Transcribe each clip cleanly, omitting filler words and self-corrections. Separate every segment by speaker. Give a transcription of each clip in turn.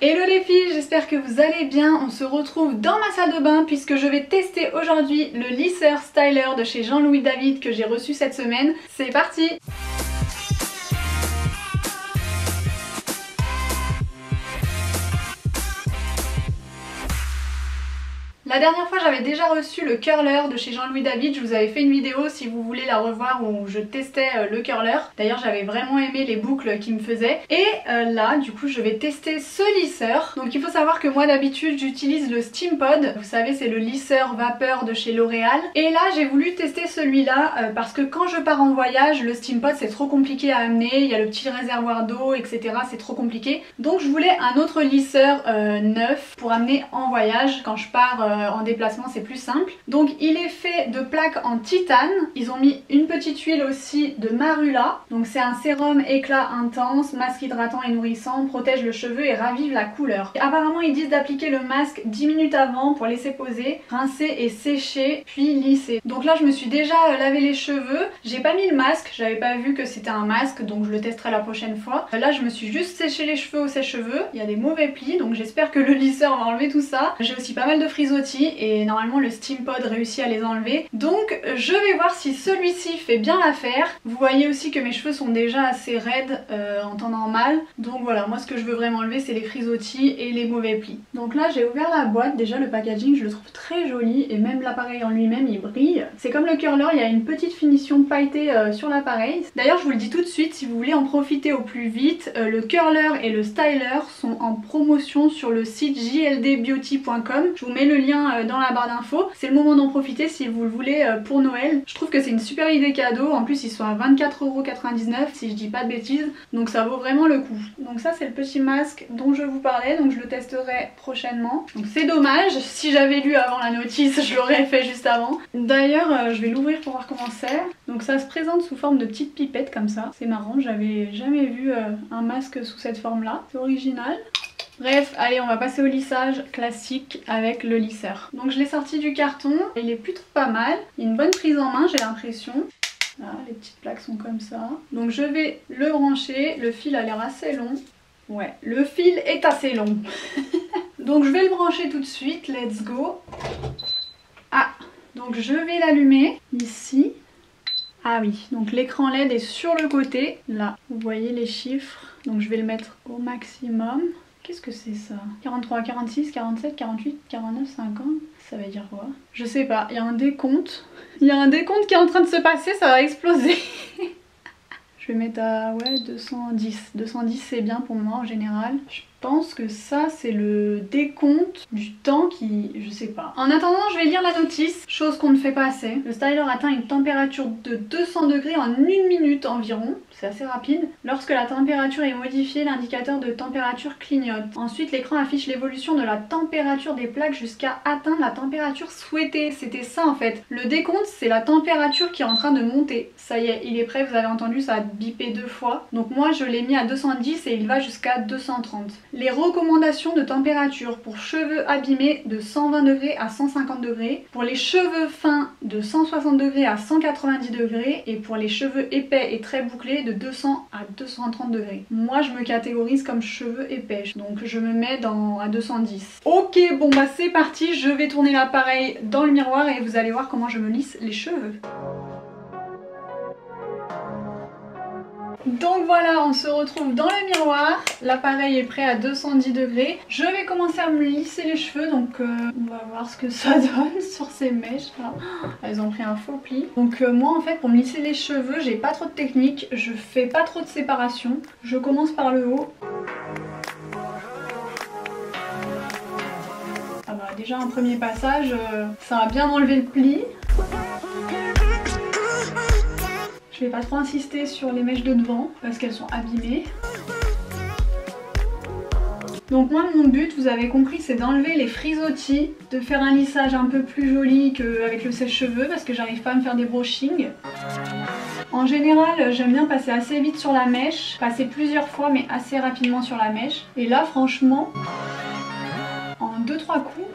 Speaker 1: Hello les filles, j'espère que vous allez bien. On se retrouve dans ma salle de bain puisque je vais tester aujourd'hui le lisseur styler de chez Jean-Louis David que j'ai reçu cette semaine. C'est parti! La dernière fois j'avais déjà reçu le curler de chez Jean-Louis David, je vous avais fait une vidéo si vous voulez la revoir où je testais le curler. D'ailleurs j'avais vraiment aimé les boucles qu'il me faisait. Et là du coup je vais tester ce lisseur. Donc il faut savoir que moi d'habitude j'utilise le Steampod, vous savez c'est le lisseur vapeur de chez L'Oréal. Et là j'ai voulu tester celui-là parce que quand je pars en voyage le Steampod c'est trop compliqué à amener, il y a le petit réservoir d'eau etc, c'est trop compliqué. Donc je voulais un autre lisseur neuf pour amener en voyage quand je pars en déplacement, c'est plus simple. Donc il est fait de plaques en titane. Ils ont mis une petite huile aussi de marula. Donc c'est un sérum éclat intense, masque hydratant et nourrissant, protège le cheveu et ravive la couleur. Et apparemment ils disent d'appliquer le masque 10 minutes avant pour laisser poser, rincer et sécher puis lisser. Donc là je me suis déjà lavé les cheveux. J'ai pas mis le masque, j'avais pas vu que c'était un masque donc je le testerai la prochaine fois. Là je me suis juste séché les cheveux au sèche-cheveux. Il y a des mauvais plis donc j'espère que le lisseur va enlever tout ça. J'ai aussi pas mal de frisottis et normalement le Steampod réussit à les enlever. Donc je vais voir si celui-ci fait bien l'affaire. Vous voyez aussi que mes cheveux sont déjà assez raides en temps normal. Donc voilà, moi ce que je veux vraiment enlever c'est les frisottis et les mauvais plis. Donc là j'ai ouvert la boîte, déjà le packaging je le trouve très joli et même l'appareil en lui-même il brille. C'est comme le curler, il y a une petite finition pailletée sur l'appareil. D'ailleurs je vous le dis tout de suite, si vous voulez en profiter au plus vite, le curler et le styler sont en promotion sur le site jldbeauty.com. Je vous mets le lien dans la barre d'infos. C'est le moment d'en profiter si vous le voulez pour Noël. Je trouve que c'est une super idée cadeau. En plus ils sont à 24,99€ si je dis pas de bêtises. Donc ça vaut vraiment le coup. Donc ça c'est le petit masque dont je vous parlais. Donc je le testerai prochainement. Donc c'est dommage. Si j'avais lu avant la notice je l'aurais fait juste avant. D'ailleurs je vais l'ouvrir pour voir comment c'est. Donc ça se présente sous forme de petite pipette comme ça. C'est marrant, j'avais jamais vu un masque sous cette forme là. C'est original. Bref, allez on va passer au lissage classique avec le lisseur. Donc je l'ai sorti du carton, il est plutôt pas mal, il y a une bonne prise en main j'ai l'impression. Là, les petites plaques sont comme ça. Donc je vais le brancher, le fil a l'air assez long. Ouais, le fil est assez long. Donc je vais le brancher tout de suite, let's go. Ah, donc je vais l'allumer ici. Ah oui, donc l'écran LED est sur le côté, là, vous voyez les chiffres. Donc je vais le mettre au maximum. Qu'est-ce que c'est ça? 43, 46, 47, 48, 49, 50, ça veut dire quoi? Je sais pas, il y a un décompte. Il y a un décompte qui est en train de se passer, ça va exploser. Je vais mettre à ouais, 210. 210 c'est bien pour moi en général. Je pense que ça c'est le décompte du temps qui... je sais pas. En attendant je vais lire la notice, chose qu'on ne fait pas assez. Le styler atteint une température de 200 degrés en 1 minute environ. C'est assez rapide. Lorsque la température est modifiée, l'indicateur de température clignote. Ensuite, l'écran affiche l'évolution de la température des plaques jusqu'à atteindre la température souhaitée. C'était ça en fait. Le décompte, c'est la température qui est en train de monter. Ça y est, il est prêt, vous avez entendu, ça a bipé 2 fois. Donc moi, je l'ai mis à 210 et il va jusqu'à 230. Les recommandations de température pour cheveux abîmés de 120 degrés à 150 degrés. Pour les cheveux fins de 160 degrés à 190 degrés. Et pour les cheveux épais et très bouclés de 200 à 230 degrés. Moi je me catégorise comme cheveux épais, donc je me mets à 210. Ok, bon bah c'est parti, je vais tourner l'appareil dans le miroir et vous allez voir comment je me lisse les cheveux. Donc voilà, on se retrouve dans le miroir, l'appareil est prêt à 210 degrés. Je vais commencer à me lisser les cheveux, donc on va voir ce que ça donne sur ces mèches là. Elles ont pris un faux pli. Donc moi en fait pour me lisser les cheveux, j'ai pas trop de technique, je fais pas trop de séparation. Je commence par le haut. Ah bah déjà un premier passage, ça a bien enlevé le pli. Je vais pas trop insister sur les mèches de devant parce qu'elles sont abîmées. Donc moi mon but, vous avez compris, c'est d'enlever les frisottis, de faire un lissage un peu plus joli qu'avec le sèche-cheveux parce que j'arrive pas à me faire des brushings. En général, j'aime bien passer assez vite sur la mèche, passer plusieurs fois mais assez rapidement sur la mèche. Et là franchement, en 2-3 coups,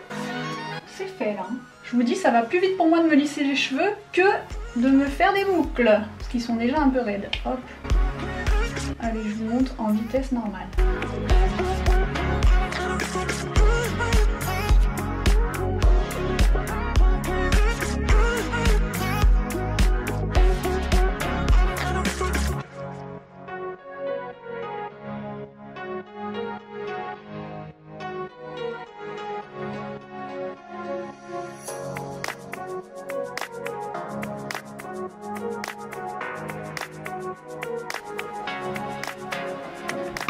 Speaker 1: c'est fait là. Je vous dis, ça va plus vite pour moi de me lisser les cheveux que de me faire des boucles, parce qu'ils sont déjà un peu raides. Hop. Allez, je vous montre en vitesse normale.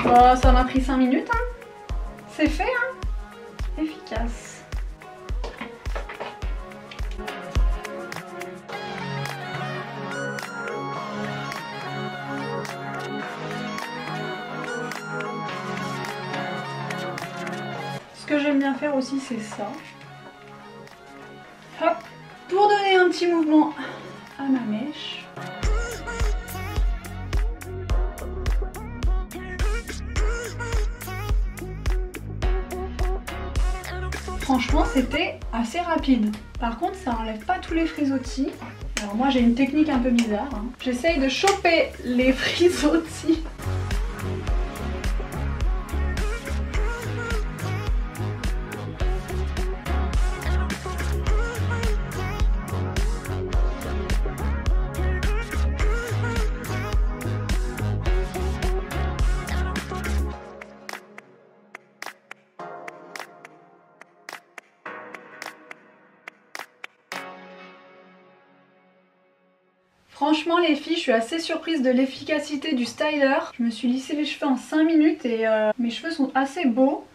Speaker 1: Bon, ça m'a pris 5 minutes, hein. C'est fait, hein. Efficace. Ce que j'aime bien faire aussi, c'est ça. Hop, pour donner un petit mouvement à ma mèche. Franchement, c'était assez rapide. Par contre, ça enlève pas tous les frisottis. Alors moi, j'ai une technique un peu bizarre, hein. J'essaye de choper les frisottis. Franchement les filles, je suis assez surprise de l'efficacité du styler. Je me suis lissé les cheveux en 5 minutes et mes cheveux sont assez beaux.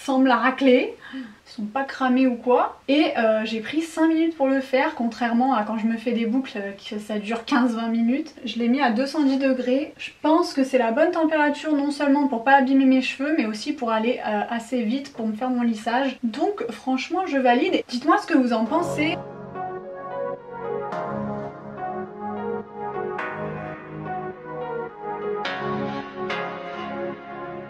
Speaker 1: Semble à racler. Ils sont pas cramés ou quoi. Et j'ai pris 5 minutes pour le faire, contrairement à quand je me fais des boucles, que ça dure 15-20 minutes. Je l'ai mis à 210 degrés. Je pense que c'est la bonne température, non seulement pour pas abîmer mes cheveux, mais aussi pour aller assez vite pour me faire mon lissage. Donc franchement je valide. Dites-moi ce que vous en pensez.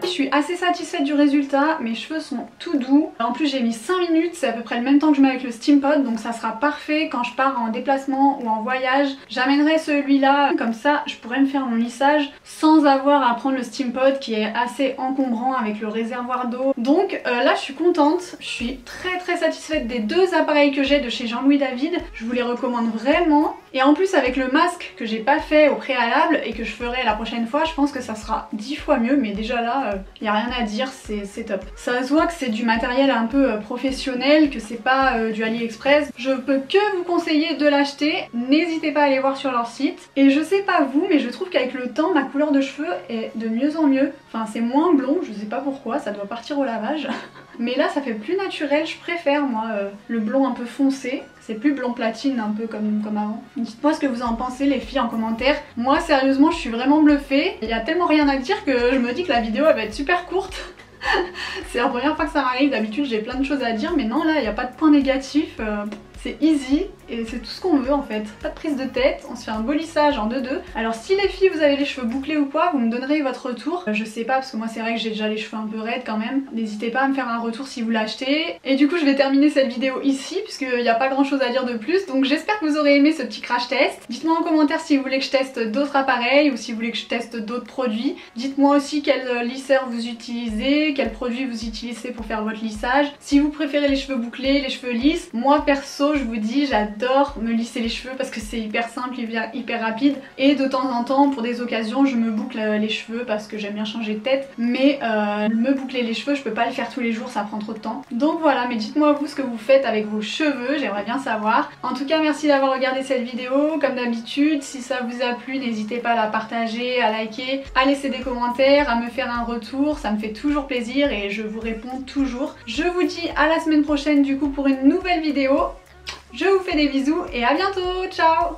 Speaker 1: Je suis assez satisfaite du résultat, mes cheveux sont tout doux. En plus j'ai mis 5 minutes, c'est à peu près le même temps que je mets avec le Steampod, donc ça sera parfait quand je pars en déplacement ou en voyage. J'amènerai celui-là, comme ça je pourrais me faire mon lissage sans avoir à prendre le Steampod qui est assez encombrant avec le réservoir d'eau. Donc là je suis contente, je suis très satisfaite des deux appareils que j'ai de chez Jean-Louis David. Je vous les recommande vraiment. Et en plus avec le masque que j'ai pas fait au préalable et que je ferai la prochaine fois, je pense que ça sera 10 fois mieux, mais déjà là y a rien à dire, c'est top. Ça se voit que c'est du matériel un peu professionnel, que c'est pas du AliExpress. Je peux que vous conseiller de l'acheter, n'hésitez pas à aller voir sur leur site. Et je sais pas vous, mais je trouve qu'avec le temps, ma couleur de cheveux est de mieux en mieux. Enfin c'est moins blond, je sais pas pourquoi, ça doit partir au lavage. Mais là ça fait plus naturel, je préfère moi le blond un peu foncé. C'est plus blond platine un peu comme avant. Dites-moi ce que vous en pensez les filles en commentaire. Moi sérieusement je suis vraiment bluffée. Il y a tellement rien à dire que je me dis que la vidéo elle va être super courte. C'est la première fois que ça m'arrive, d'habitude j'ai plein de choses à dire mais non là il n'y a pas de point négatif. C'est easy et c'est tout ce qu'on veut en fait. Pas de prise de tête, on se fait un beau lissage en 2-2. Alors si les filles vous avez les cheveux bouclés ou quoi, vous me donnerez votre retour. Je sais pas parce que moi c'est vrai que j'ai déjà les cheveux un peu raides quand même. N'hésitez pas à me faire un retour si vous l'achetez. Et du coup je vais terminer cette vidéo ici puisqu'il n'y a pas grand chose à dire de plus. Donc j'espère que vous aurez aimé ce petit crash test. Dites-moi en commentaire si vous voulez que je teste d'autres appareils ou si vous voulez que je teste d'autres produits. Dites-moi aussi quel lisseur vous utilisez, quel produit vous utilisez pour faire votre lissage. Si vous préférez les cheveux bouclés, les cheveux lisses. Moi perso je vous dis j'adore me lisser les cheveux parce que c'est hyper simple, hyper rapide. Et de temps en temps pour des occasions je me boucle les cheveux parce que j'aime bien changer de tête. Mais me boucler les cheveux je peux pas le faire tous les jours, ça prend trop de temps. Donc voilà, mais dites-moi vous ce que vous faites avec vos cheveux, j'aimerais bien savoir. En tout cas merci d'avoir regardé cette vidéo. Comme d'habitude si ça vous a plu n'hésitez pas à la partager, à liker, à laisser des commentaires, à me faire un retour, ça me fait toujours plaisir et je vous réponds toujours. Je vous dis à la semaine prochaine du coup pour une nouvelle vidéo. Je vous fais des bisous et à bientôt, ciao!